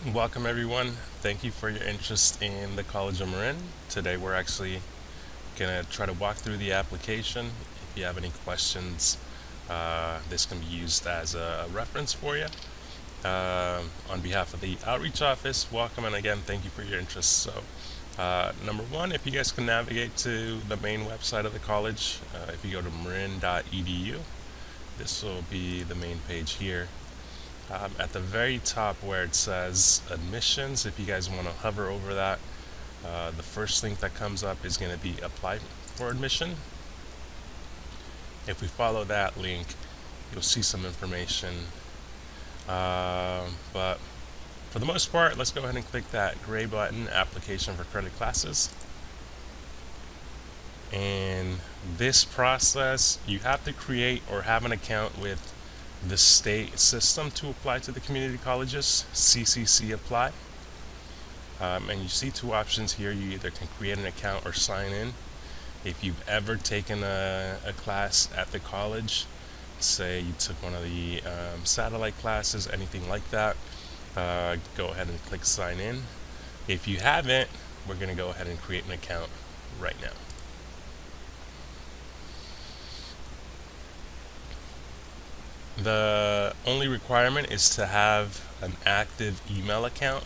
Welcome everyone. Thank you for your interest in the College of Marin. Today we're actually going to try to walk through the application. If you have any questions, this can be used as a reference for you. On behalf of the Outreach Office, welcome, and again, thank you for your interest. Number one, if you guys can navigate to the main website of the college, if you go to marin.edu, this will be the main page here. At the very top where it says admissions, if you guys want to hover over that, the first link that comes up is going to be apply for admission. If we follow that link, you'll see some information. But for the most part, let's go ahead and click that gray button, application for credit classes. And this process, you have to create or have an account with the state system to apply to the community colleges, CCC Apply. And you see two options here. You either can create an account or sign in. If you've ever taken a class at the college, say you took one of the satellite classes, anything like that, go ahead and click sign in. If you haven't, we're going to go ahead and create an account right now. The only requirement is to have an active email account.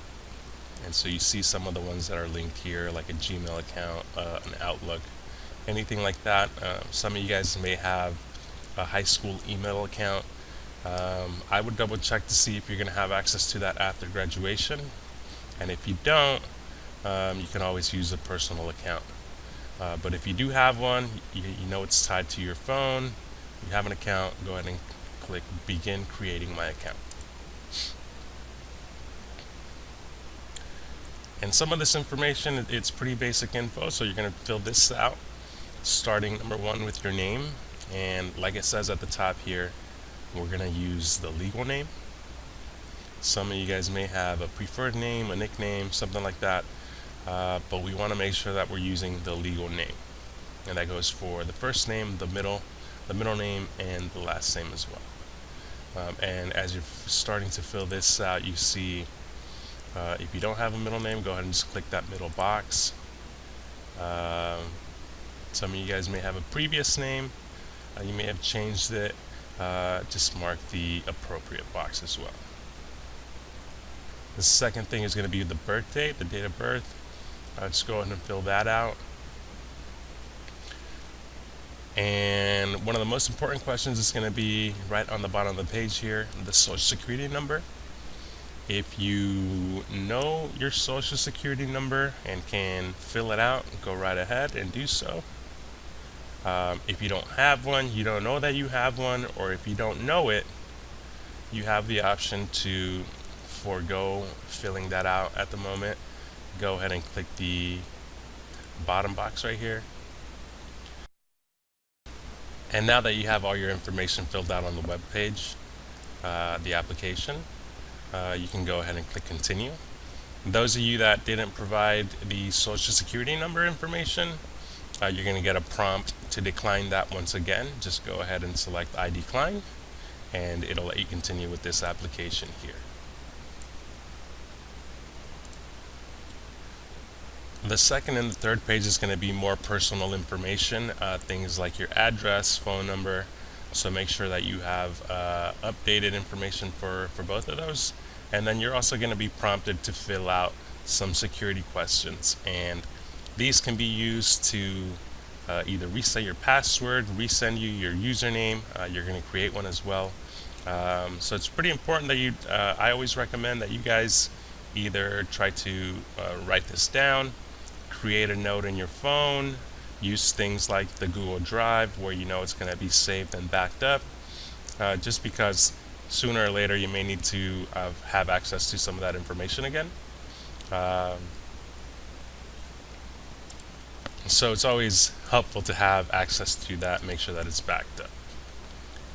And so you see some of the ones that are linked here, like a Gmail account, an Outlook, anything like that. Some of you guys may have a high school email account. I would double check to see if you're going to have access to that after graduation. And if you don't, you can always use a personal account. But if you do have one, you know it's tied to your phone, you have an account, go ahead and click begin creating my account. And some of this information, it's pretty basic info, so you're going to fill this out, starting number one with your name. And like it says at the top here, we're going to use the legal name. Some of you guys may have a preferred name, a nickname, something like that, but we want to make sure that we're using the legal name. And that goes for the first name, the middle name, and the last name as well. And as you're starting to fill this out, you see if you don't have a middle name, go ahead and just click that middle box. Some of you guys may have a previous name. You may have changed it. Just mark the appropriate box as well. The second thing is going to be the birth date, the date of birth. Just go ahead and fill that out. And one of the most important questions is going to be right on the bottom of the page here, the social security number. If you know your social security number and can fill it out, go right ahead and do so. If you don't have one, you don't know that you have one, or if you don't know it, you have the option to forego filling that out at the moment. Go ahead and click the bottom box right here. And now that you have all your information filled out on the web page, the application, you can go ahead and click continue. Those of you that didn't provide the social security number information, you're going to get a prompt to decline that once again. Just go ahead and select I decline, and it'll let you continue with this application here. The second and the third page is going to be more personal information, things like your address, phone number. So make sure that you have updated information for both of those. And then you're also going to be prompted to fill out some security questions. And these can be used to either reset your password, resend you your username. You're going to create one as well. So it's pretty important that you, I always recommend that you guys either try to write this down, create a note in your phone, use things like the Google Drive where you know it's going to be saved and backed up, just because sooner or later you may need to have access to some of that information again. So it's always helpful to have access to that, make sure that it's backed up.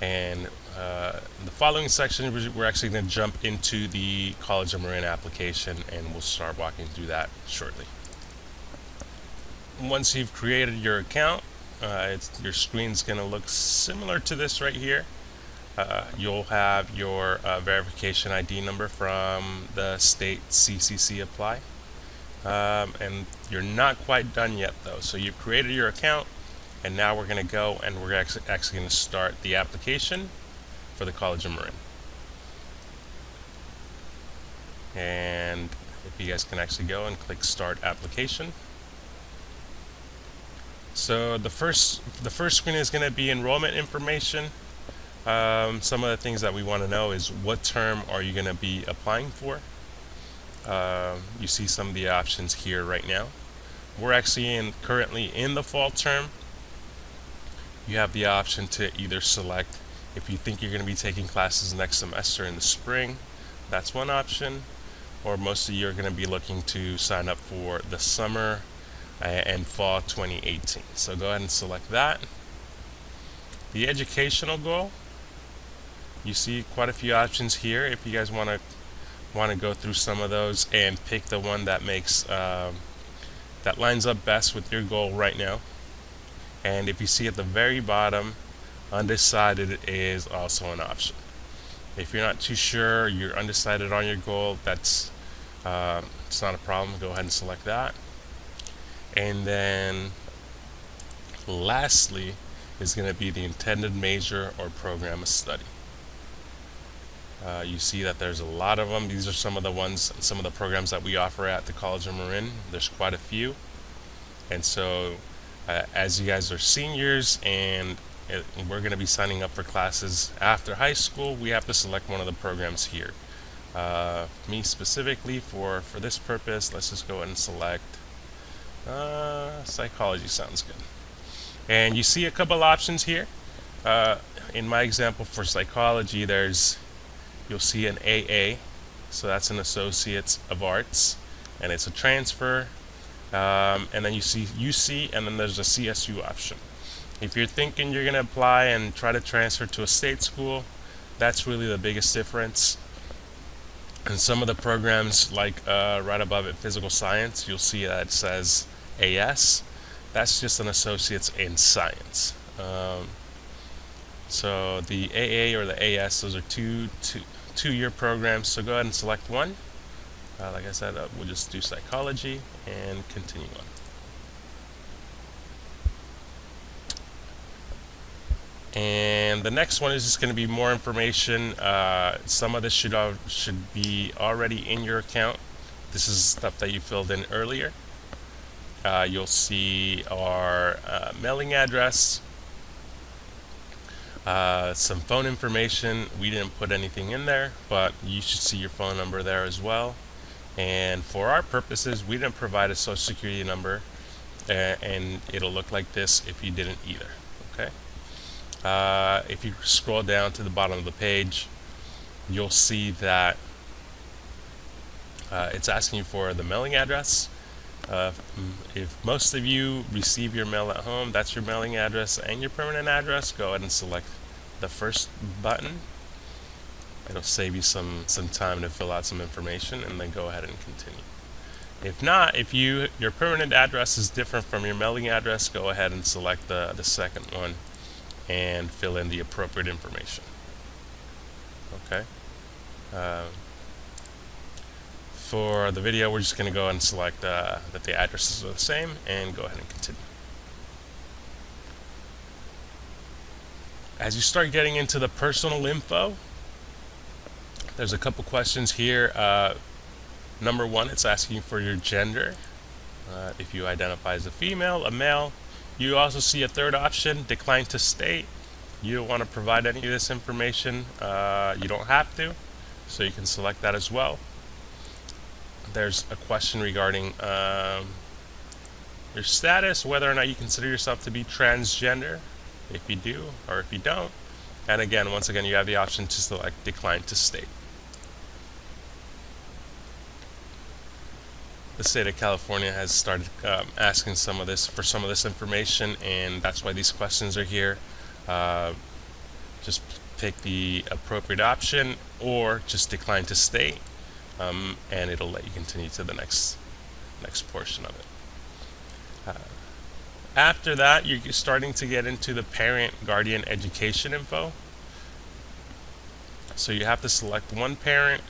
And the following section, we're actually going to jump into the College of Marin application, and we'll start walking through that shortly. Once you've created your account, your screen's going to look similar to this right here. You'll have your verification ID number from the state CCC apply. And you're not quite done yet though. So you've created your account, and now we're going to go and we're actually going to start the application for the College of Marin. And if you guys can actually go and click Start Application. So the first screen is going to be enrollment information. Some of the things that we want to know is what term are you going to be applying for. You see some of the options here right now. We're actually currently in the fall term. You have the option to either select if you think you're going to be taking classes next semester in the spring. That's one option. Or most of you are going to be looking to sign up for the summer and fall 2018. So go ahead and select that. The educational goal. You see quite a few options here. If you guys want to go through some of those and pick the one that makes that lines up best with your goal right now. And if you see at the very bottom, undecided is also an option. If you're not too sure, you're undecided on your goal, that's it's not a problem. Go ahead and select that. And then lastly is going to be the intended major or program of study. You see that there's a lot of them. These are some of the programs that we offer at the College of Marin. There's quite a few. And so as you guys are seniors and we're going to be signing up for classes after high school, we have to select one of the programs here. Me specifically, for this purpose, let's just go ahead and select psychology. Sounds good. And you see a couple options here. In my example for psychology, you'll see an AA, so that's an Associates of Arts, and it's a transfer. And then you see UC, and then there's a CSU option. If you're thinking you're going to apply and try to transfer to a state school, that's really the biggest difference. And some of the programs, like right above it, physical science, you'll see that it says AS. That's just an Associates in Science. So the AA or the AS, those are two-year programs. So go ahead and select one. Like I said, we'll just do psychology and continue on. And the next one is just going to be more information. Some of this should be already in your account. This is stuff that you filled in earlier. You'll see our mailing address, some phone information. We didn't put anything in there, but you should see your phone number there as well. And for our purposes, we didn't provide a social security number, and it'll look like this if you didn't either. Okay. If you scroll down to the bottom of the page, you'll see that it's asking you for the mailing address. If most of you receive your mail at home, that's your mailing address and your permanent address. Go ahead and select the first button. It'll save you some time to fill out some information, and then go ahead and continue. If not, if your permanent address is different from your mailing address, go ahead and select the second one and fill in the appropriate information. Okay. For the video, we're just going to go and select that the addresses are the same, and go ahead and continue. As you start getting into the personal info, there's a couple questions here. Number one, it's asking for your gender. If you identify as a female, a male. You also see a third option, decline to state. You don't want to provide any of this information. You don't have to, so you can select that as well. There's a question regarding your status, whether or not you consider yourself to be transgender, if you do or if you don't. And again, once again, you have the option to select decline to state. The state of California has started asking for some of this information, and that's why these questions are here. Just pick the appropriate option or just decline to state, and it'll let you continue to the next portion of it. After that, you're starting to get into the parent guardian education info. So you have to select one parent,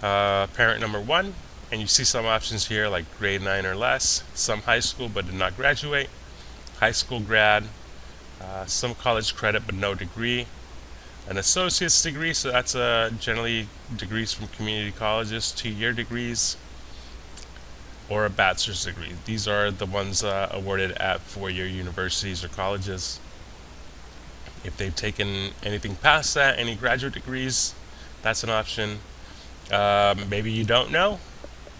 parent number one, and you see some options here like grade 9 or less, some high school but did not graduate, high school grad, some college credit but no degree, an associate's degree, so that's generally degrees from community colleges, 2-year degrees, or a bachelor's degree. These are the ones awarded at 4-year universities or colleges. If they've taken anything past that, any graduate degrees, that's an option. Maybe you don't know.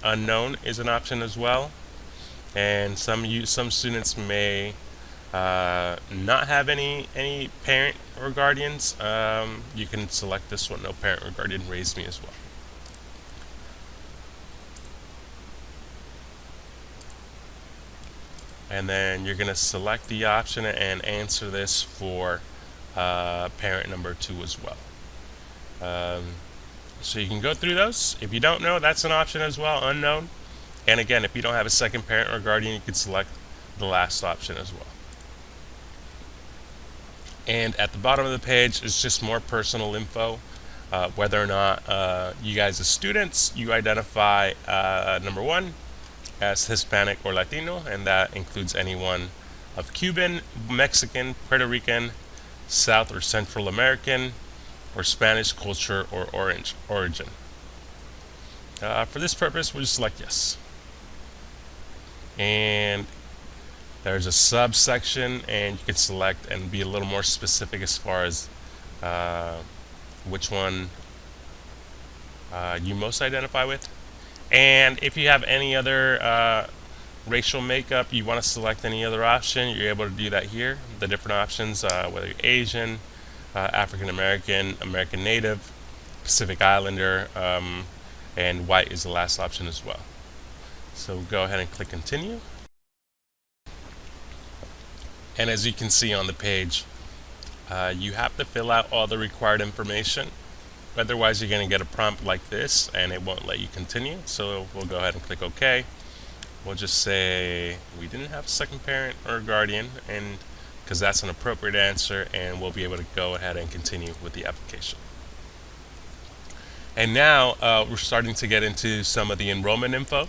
Unknown is an option as well. And some students may not have any parent or guardians. You can select this one, no parent or guardian raised me, as well. And then you're going to select the option and answer this for parent number 2 as well. So you can go through those. If you don't know, that's an option as well, unknown. And again, if you don't have a second parent or guardian, you can select the last option as well. And at the bottom of the page is just more personal info. Whether or not you guys as students, you identify number 1 as Hispanic or Latino, and that includes anyone of Cuban, Mexican, Puerto Rican, South or Central American, or Spanish culture or origin. For this purpose, we'll just select yes. And there's a subsection, and you can select and be a little more specific as far as which one you most identify with. And if you have any other racial makeup, you want to select any other option, you're able to do that here. The different options, whether you're Asian, African American, American Native, Pacific Islander, and white is the last option as well. So go ahead and click continue. And as you can see on the page, you have to fill out all the required information. Otherwise, you're going to get a prompt like this and it won't let you continue. So we'll go ahead and click OK. We'll just say we didn't have a second parent or guardian, and because that's an appropriate answer, and we'll be able to go ahead and continue with the application. And now we're starting to get into some of the enrollment info.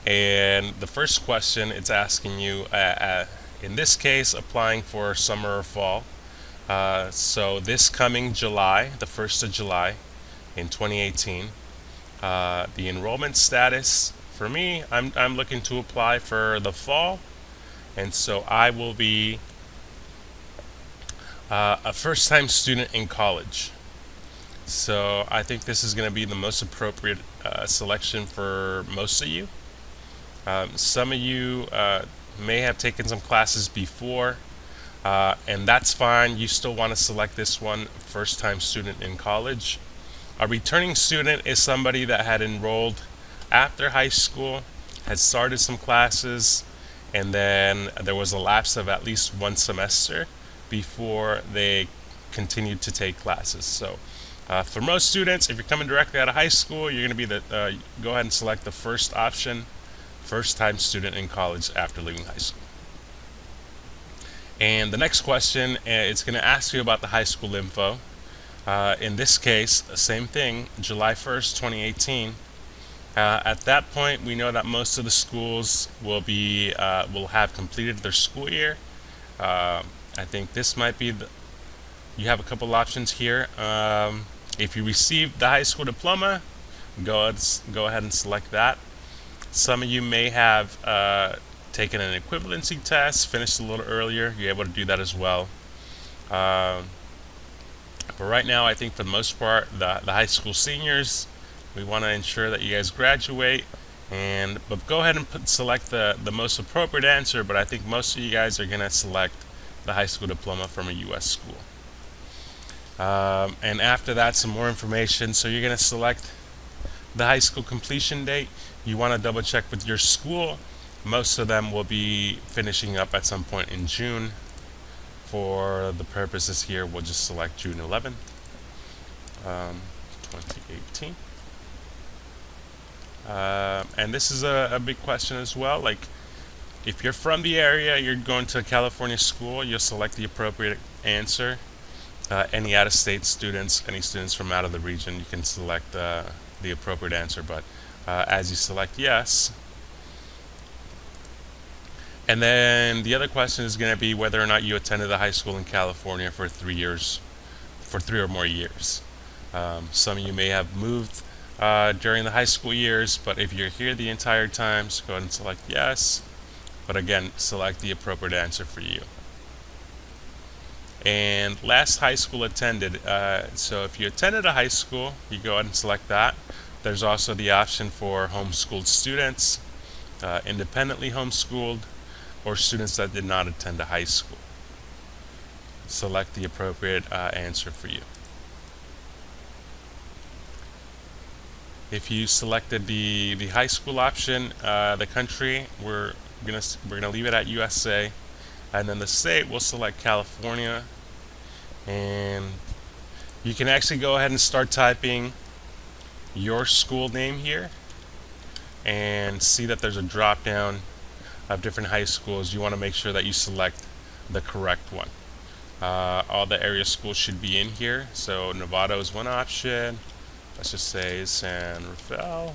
And the first question, it's asking you, in this case, applying for summer or fall. So this coming July, the 1st of July in 2018, the enrollment status for me, I'm looking to apply for the fall, and so I will be a first-time student in college. So I think this is going to be the most appropriate selection for most of you. Some of you may have taken some classes before, and that's fine. You still want to select this one, first-time student in college. A returning student is somebody that had enrolled after high school, had started some classes, and then there was a lapse of at least one semester before they continued to take classes. So for most students, if you're coming directly out of high school, you're going to be go ahead and select the first option, first-time student in college after leaving high school. And the next question, it's going to ask you about the high school info. In this case, same thing, July 1st, 2018. At that point, we know that most of the schools will have completed their school year. I think this might be you have a couple options here. If you received the high school diploma, go ahead and select that. Some of you may have taken an equivalency test, finished a little earlier. You're able to do that as well. But right now, I think for the most part, the high school seniors, we want to ensure that you guys graduate. But go ahead and select the most appropriate answer. But I think most of you guys are going to select the high school diploma from a U.S. school. And after that, some more information. So you're going to select the high school completion date. You want to double check with your school. Most of them will be finishing up at some point in June. For the purposes here, we'll just select June 11th, 2018. And this is a big question as well. Like, if you're from the area, you're going to a California school, you'll select the appropriate answer. Any out-of-state students, any students from out of the region, you can select the appropriate answer. But as you select yes, and then the other question is going to be whether or not you attended a high school in California for 3 years, for 3 or more years. Some of you may have moved during the high school years, but if you're here the entire time, so go ahead and select yes. But again, select the appropriate answer for you. And last high school attended. So if you attended a high school, you go ahead and select that. There's also the option for homeschooled students, independently homeschooled, or students that did not attend a high school. Select the appropriate answer for you. If you selected the high school option, the country, we're gonna leave it at USA, and then the state, we'll select California. And you can actually go ahead and start typing your school name here and see that there's a drop down of different high schools. You want to make sure that you select the correct one. All the area schools should be in here. So Novato is one option. Let's just say San Rafael,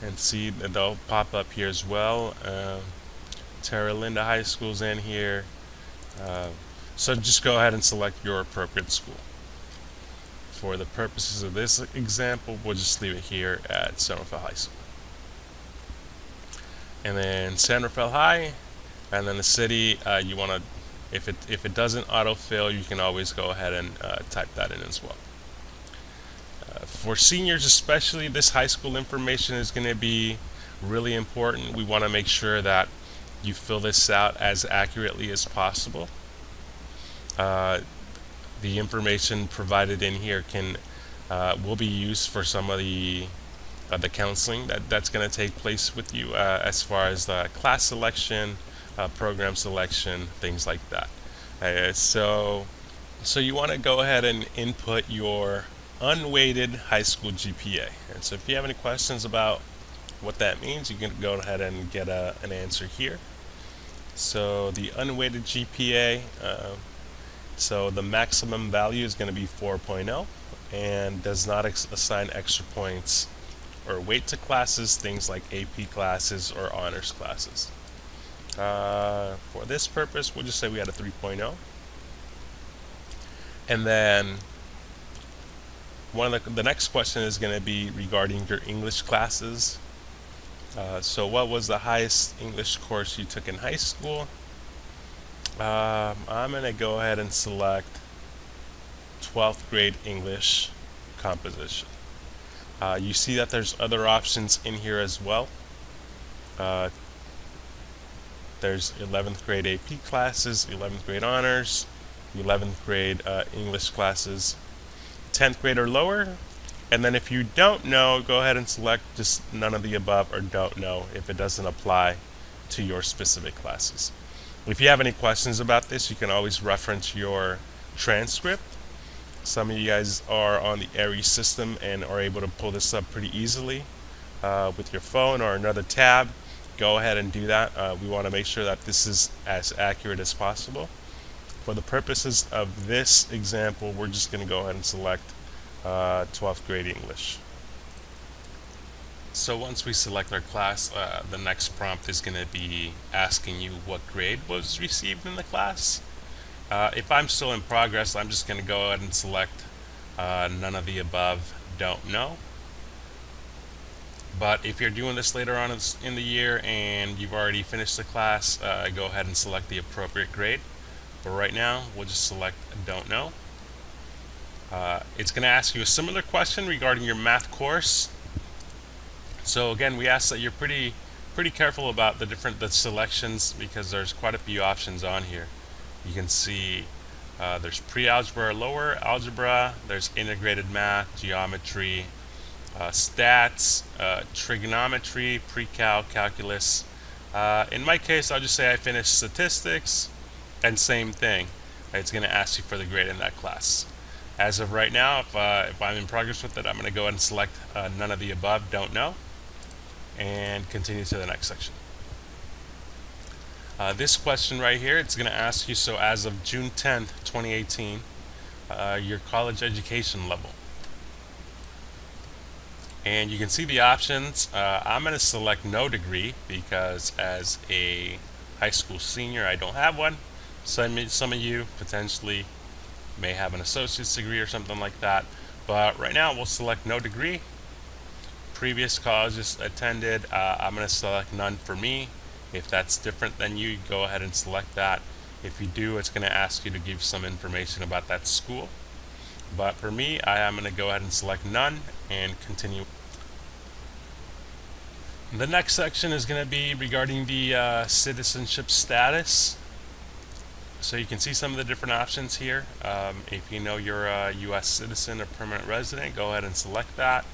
and see that they'll pop up here as well. Terra Linda High School's in here. So just go ahead and select your appropriate school. For the purposes of this example, we'll just leave it here at San Rafael High School. And then San Rafael High, and then the city, you want to, if it doesn't autofill, you can always go ahead and type that in as well. For seniors especially, this high school information is going to be really important. We want to make sure that you fill this out as accurately as possible. The information provided in here will be used for some of the counseling that's going to take place with you, as far as the class selection, program selection, things like that. So you want to go ahead and input your unweighted high school GPA. And so if you have any questions about what that means, you can go ahead and get an answer here. So the unweighted GPA, so the maximum value is going to be 4.0 and does not assign extra points or weight to classes, things like AP classes or honors classes. For this purpose, we'll just say we had a 3.0. And then the next question is going to be regarding your English classes. So what was the highest English course you took in high school? I'm going to go ahead and select 12th grade English composition. You see that there's other options in here as well. There's 11th grade AP classes, 11th grade honors, 11th grade English classes, 10th grade or lower. And then if you don't know, go ahead and select just none of the above or don't know if it doesn't apply to your specific classes. If you have any questions about this, you can always reference your transcript. Some of you guys are on the ARIES system and are able to pull this up pretty easily with your phone or another tab. Go ahead and do that. We want to make sure that this is as accurate as possible. For the purposes of this example, we're just going to go ahead and select 12th grade English. So once we select our class, the next prompt is going to be asking you what grade was received in the class. If I'm still in progress, I'm just going to go ahead and select none of the above, don't know. But if you're doing this later on in the year and you've already finished the class, go ahead and select the appropriate grade. But right now, we'll just select don't know. It's going to ask you a similar question regarding your math course. So again, we ask that you're pretty careful about the selections, because there's quite a few options on here. You can see there's pre-algebra or lower algebra, there's integrated math, geometry, stats, trigonometry, pre-cal, calculus. In my case, I'll just say I finished statistics, and same thing. It's going to ask you for the grade in that class. As of right now, if I'm in progress with it, I'm going to go ahead and select none of the above, don't know, and continue to the next section. This question right here, it's going to ask you, so as of June 10th, 2018, your college education level. And you can see the options. I'm going to select no degree because as a high school senior, I don't have one. Some of you potentially may have an associate's degree or something like that. But right now, we'll select no degree. Previous colleges attended, I'm going to select none for me. If that's different than you, go ahead and select that. If you do, it's going to ask you to give some information about that school. But for me, I am going to go ahead and select none and continue. The next section is going to be regarding the citizenship status. So you can see some of the different options here. If you know you're a U.S. citizen or permanent resident, go ahead and select that.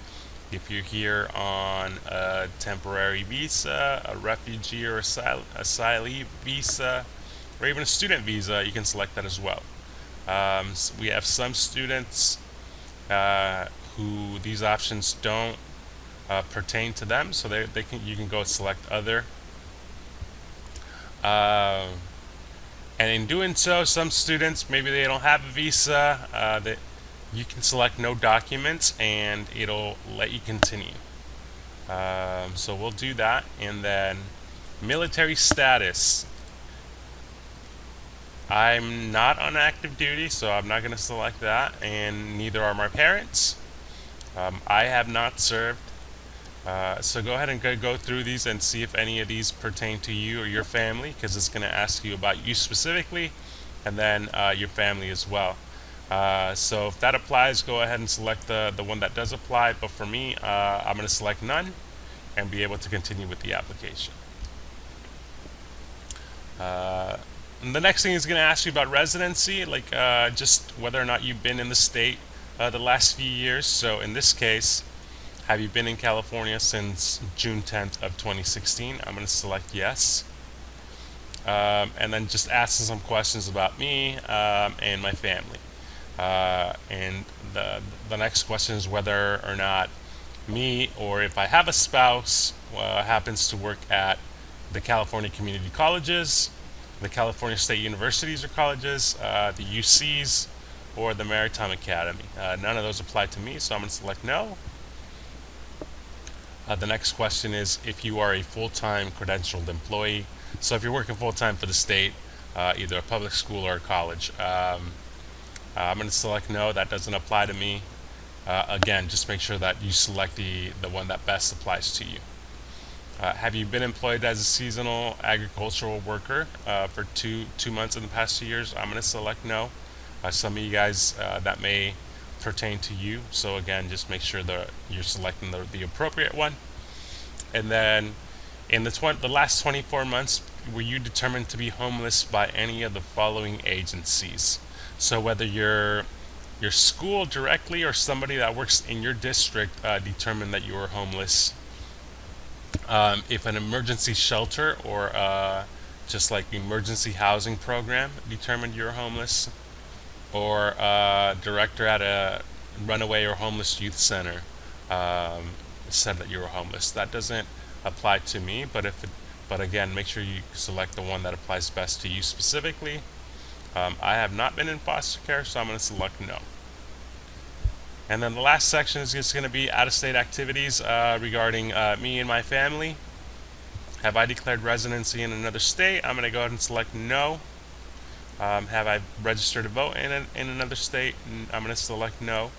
If you're here on a temporary visa, a refugee or asylee visa, or even a student visa, you can select that as well. So we have some students who these options don't pertain to them, so you can go select other. And in doing so, some students, maybe they don't have a visa, you can select no documents and it'll let you continue. So we'll do that. And then military status. I'm not on active duty, so I'm not going to select that, and neither are my parents. I have not served. So go ahead and go through these and see if any of these pertain to you or your family, because it's going to ask you about you specifically and then your family as well. So if that applies, go ahead and select the one that does apply. But for me, I'm going to select none and be able to continue with the application. And the next thing is going to ask you about residency, like just whether or not you've been in the state the last few years. So in this case, have you been in California since June 10th of 2016? I'm going to select yes. And then just asking some questions about me and my family. And the next question is whether or not me, or if I have a spouse, happens to work at the California community colleges, the California State Universities or colleges, the UCs, or the Maritime Academy. None of those apply to me, so I'm going to select no. The next question is if you are a full-time credentialed employee. So if you're working full-time for the state, either a public school or a college, I'm going to select no. That doesn't apply to me. Again, just make sure that you select the one that best applies to you. Have you been employed as a seasonal agricultural worker for two months in the past 2 years? I'm going to select no. Some of you guys, that may pertain to you. So again, just make sure that you're selecting the appropriate one. And then in the last 24 months, were you determined to be homeless by any of the following agencies? So whether your school directly or somebody that works in your district determined that you were homeless. If an emergency shelter or just like emergency housing program determined you're homeless, or director at a runaway or homeless youth center said that you were homeless. That doesn't apply to me, but again, make sure you select the one that applies best to you specifically. I have not been in foster care, so I'm going to select no. And then the last section is just going to be out-of-state activities regarding me and my family. Have I declared residency in another state? I'm going to go ahead and select no. Have I registered to vote in another state? I'm going to select no.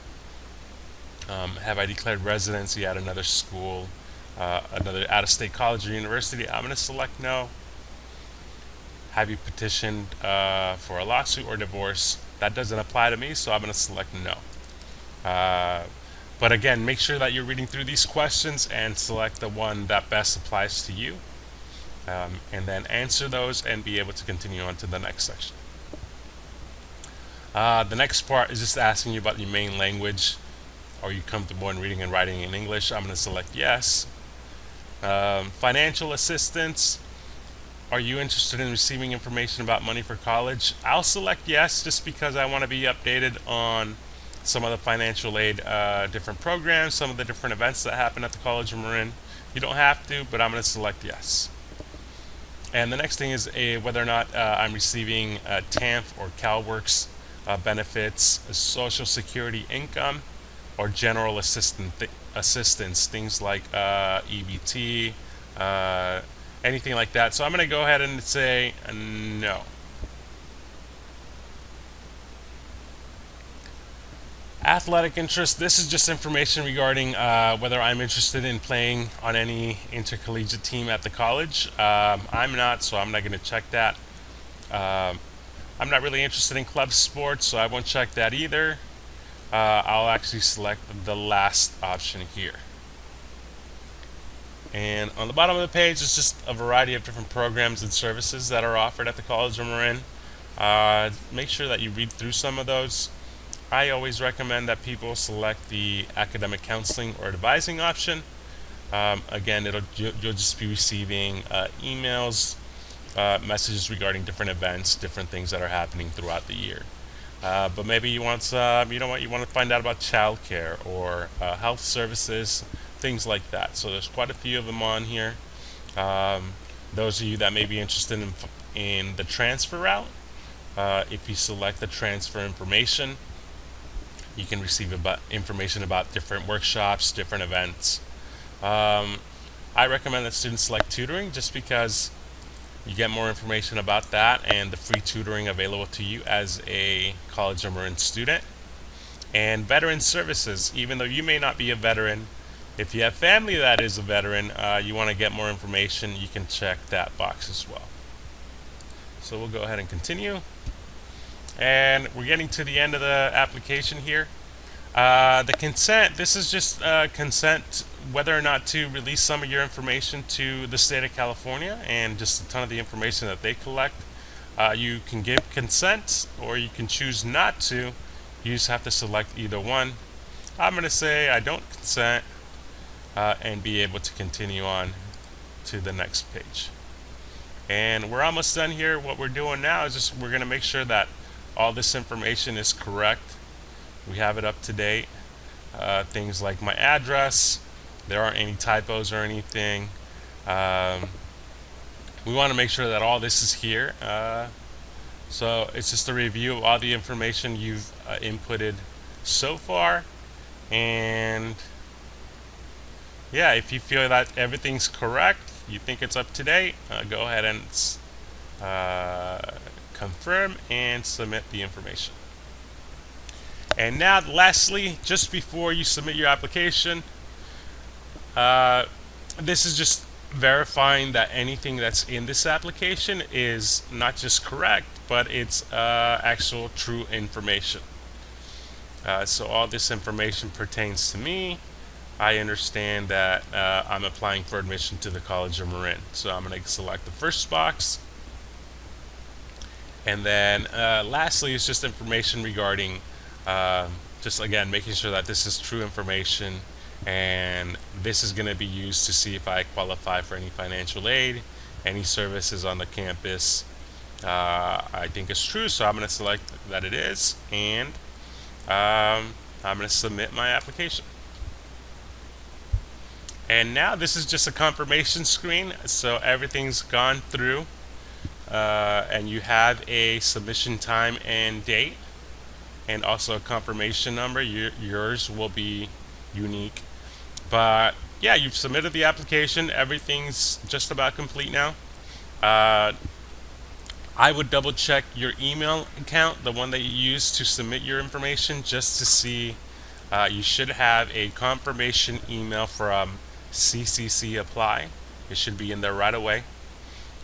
Have I declared residency at another school, another out-of-state college or university? I'm going to select no. Have you petitioned for a lawsuit or divorce? That doesn't apply to me, so I'm going to select no. But again, make sure that you're reading through these questions and select the one that best applies to you, and then answer those and be able to continue on to the next section. The next part is just asking you about your main language. Are you comfortable in reading and writing in English? I'm going to select yes. Financial assistance. Are you interested in receiving information about money for college? I'll select yes, just because I want to be updated on some of the financial aid different programs, some of the different events that happen at the college we're in. You don't have to, but I'm going to select yes. And the next thing is whether or not I'm receiving TANF or CalWORKs benefits, Social Security income, or general assistance, things like EBT, anything like that. So I'm going to go ahead and say no. Athletic interest. This is just information regarding whether I'm interested in playing on any intercollegiate team at the college. I'm not, so I'm not going to check that. I'm not really interested in club sports, so I won't check that either. I'll actually select the last option here. And on the bottom of the page is just a variety of different programs and services that are offered at the college we're in. Make sure that you read through some of those. I always recommend that people select the academic counseling or advising option. Again, you'll just be receiving emails, messages regarding different events, different things that are happening throughout the year. But maybe you want you want to find out about childcare or health services, things like that. So there's quite a few of them on here. Those of you that may be interested in the transfer route, if you select the transfer information, you can receive information about different workshops, different events. I recommend that students select tutoring just because you get more information about that and the free tutoring available to you as a college or Marin student. And veteran services, even though you may not be a veteran, if you have family that is a veteran, you want to get more information, you can check that box as well. So we'll go ahead and continue. And we're getting to the end of the application here. The consent, this is just consent whether or not to release some of your information to the state of California and just a ton of the information that they collect. You can give consent or you can choose not to. You just have to select either one. I'm going to say I don't consent and be able to continue on to the next page. And we're almost done here. What we're doing now is just we're going to make sure that all this information is correct. We have it up to date. Things like my address, there aren't any typos or anything. We want to make sure that all this is here. So it's just a review of all the information you've inputted so far. And yeah, if you feel that everything's correct, you think it's up to date, go ahead and confirm and submit the information. And now lastly, just before you submit your application, this is just verifying that anything that's in this application is not just correct, but it's actual true information. So all this information pertains to me. I understand that I'm applying for admission to the College of Marin. So I'm going to select the first box. And then lastly is just information regarding just again making sure that this is true information, and this is going to be used to see if I qualify for any financial aid, any services on the campus. I think it's true, so I'm going to select that it is, and I'm going to submit my application. And now this is just a confirmation screen, so everything's gone through, and you have a submission time and date, and also a confirmation number. Yours will be unique. But yeah, you've submitted the application. Everything's just about complete now. I would double check your email account, the one that you use to submit your information, just to see. You should have a confirmation email from CCC Apply. It should be in there right away.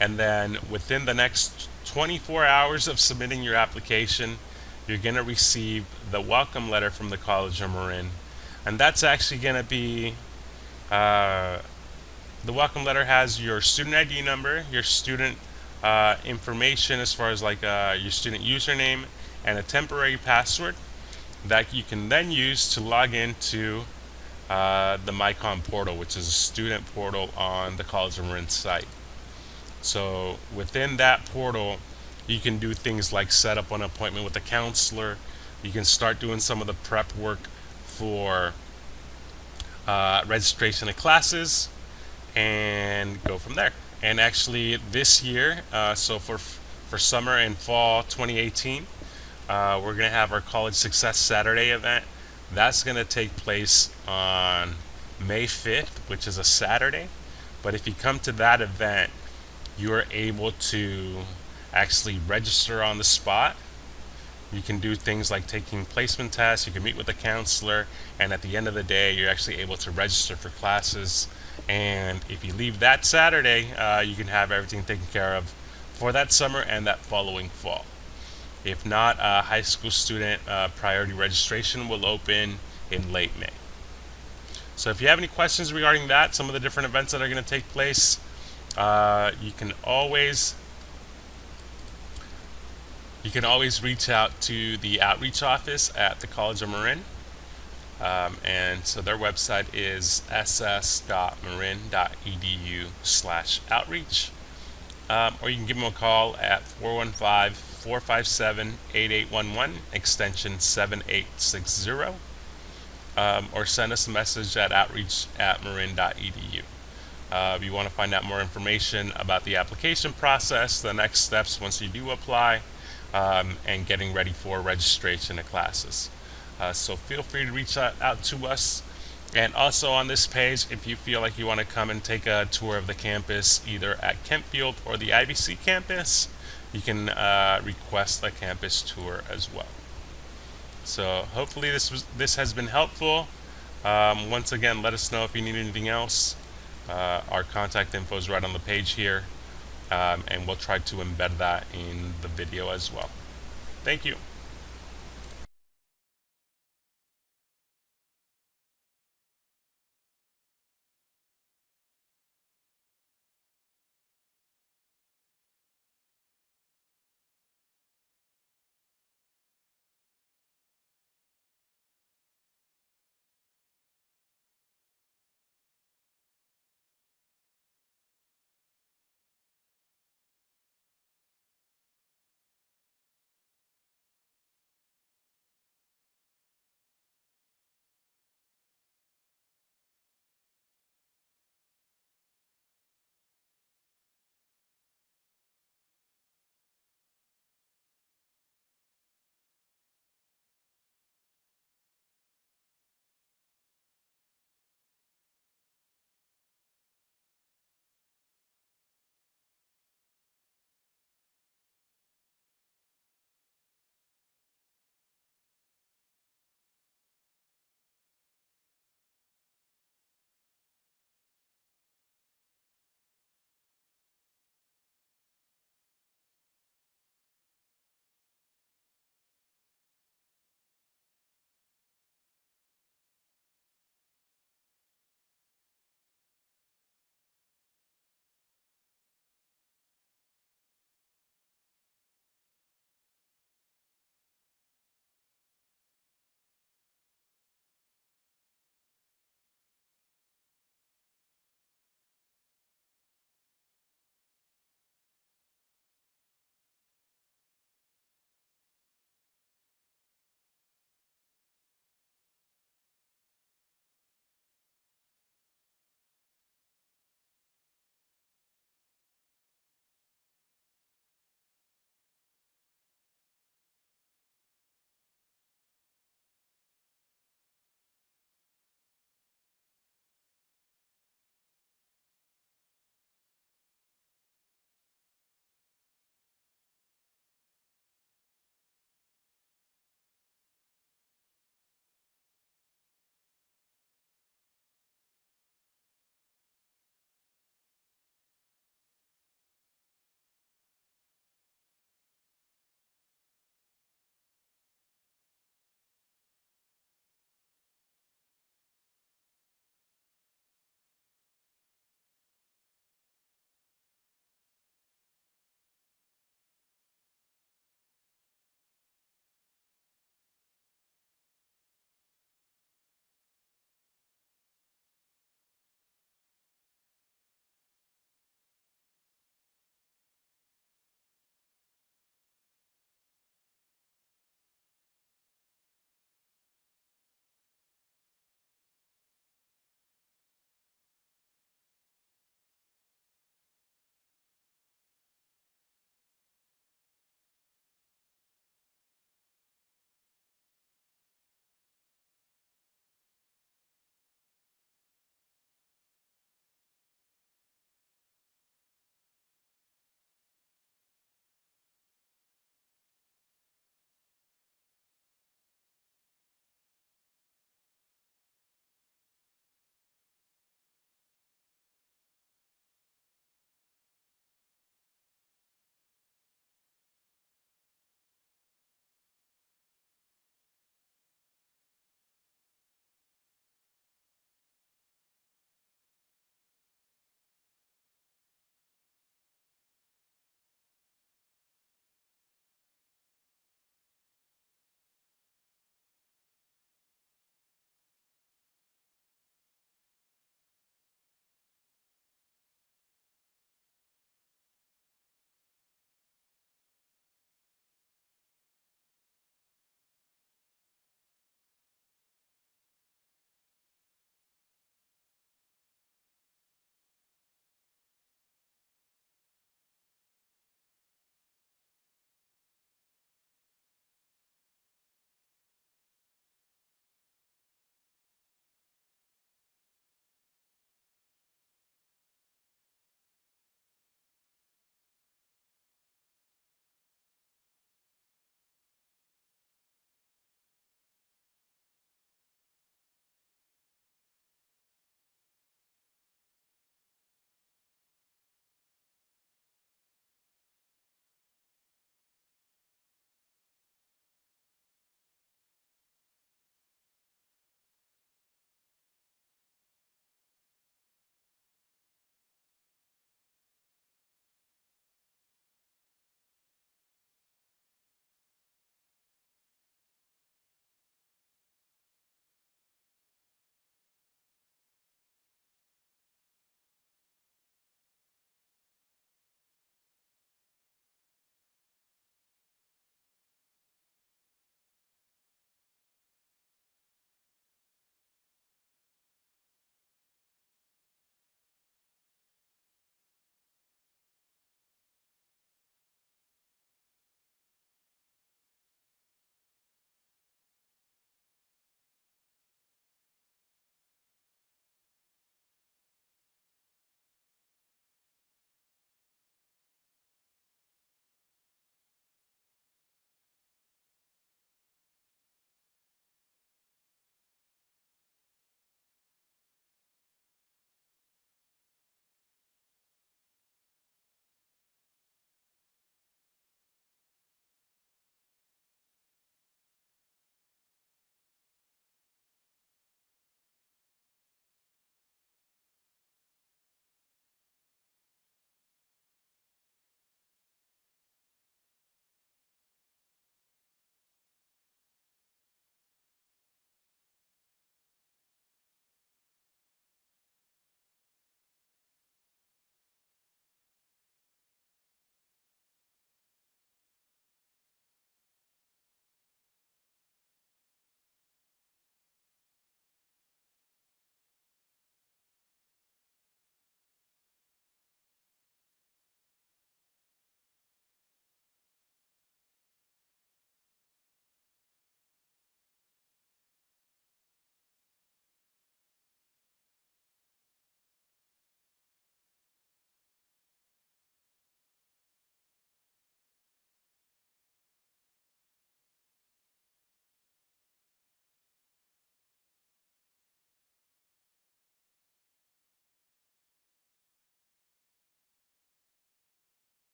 And then within the next 24 hours of submitting your application, you're going to receive the welcome letter from the College of Marin. And that's actually going to be, the welcome letter has your student ID number, your student information as far as like your student username, and a temporary password that you can then use to log into the MyCom portal, which is a student portal on the College of Marin site. So within that portal, you can do things like set up an appointment with a counselor. You can start doing some of the prep work for registration of classes and go from there. And actually this year, so for summer and fall 2018, we're going to have our College Success Saturday event. That's going to take place on May 5th, which is a Saturday. But if you come to that event, you are able to actually register on the spot. You can do things like taking placement tests, you can meet with a counselor, and at the end of the day, you're actually able to register for classes. And if you leave that Saturday, you can have everything taken care of for that summer and that following fall. If not, high school student priority registration will open in late May. So if you have any questions regarding that, some of the different events that are going to take place, you can always reach out to the outreach office at the College of Marin. And so their website is ss.marin.edu/outreach. Or you can give them a call at 415-457-8811, extension 7860. Or send us a message at outreach@marin.edu. If you want to find out more information about the application process, the next steps once you do apply, and getting ready for registration of classes. So feel free to reach out to us. And also on this page, if you feel like you want to come and take a tour of the campus, either at Kentfield or the IVC campus, you can request a campus tour as well. So hopefully this has been helpful. Once again, let us know if you need anything else. Our contact info is right on the page here, and we'll try to embed that in the video as well. Thank you.